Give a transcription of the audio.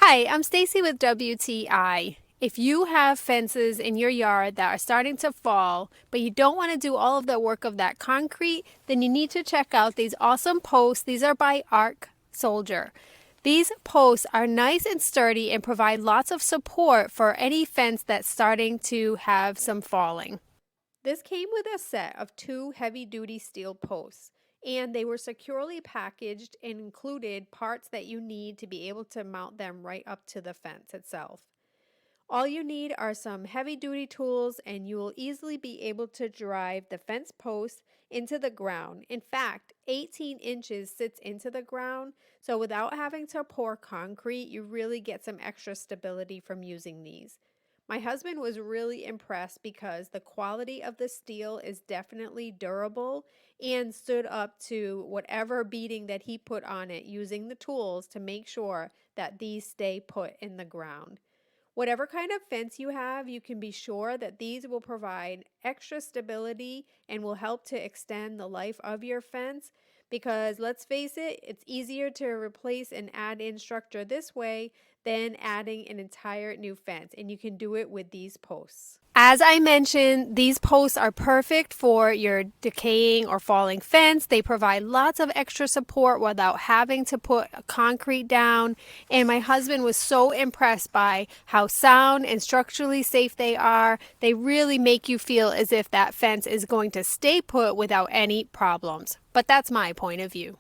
Hi, I'm Stacy with WTI. If you have fences in your yard that are starting to fall, but you don't want to do all of the work of that concrete, then you need to check out these awesome posts. These are by ARKSOLDIER. These posts are nice and sturdy and provide lots of support for any fence that's starting to have some falling. This came with a set of two heavy-duty steel posts, and they were securely packaged and included parts that you need to be able to mount them right up to the fence itself. All you need are some heavy-duty tools, and you will easily be able to drive the fence post into the ground. In fact, 18 inches sits into the ground, so without having to pour concrete, you really get some extra stability from using these. My husband was really impressed because the quality of the steel is definitely durable and stood up to whatever beating that he put on it using the tools to make sure that these stay put in the ground. Whatever kind of fence you have, you can be sure that these will provide extra stability and will help to extend the life of your fence because let's face it, it's easier to replace and add in structure this way than adding an entire new fence, and you can do it with these posts. As I mentioned, these posts are perfect for your decaying or falling fence. They provide lots of extra support without having to put concrete down. And my husband was so impressed by how sound and structurally safe they are. They really make you feel as if that fence is going to stay put without any problems. But that's my point of view.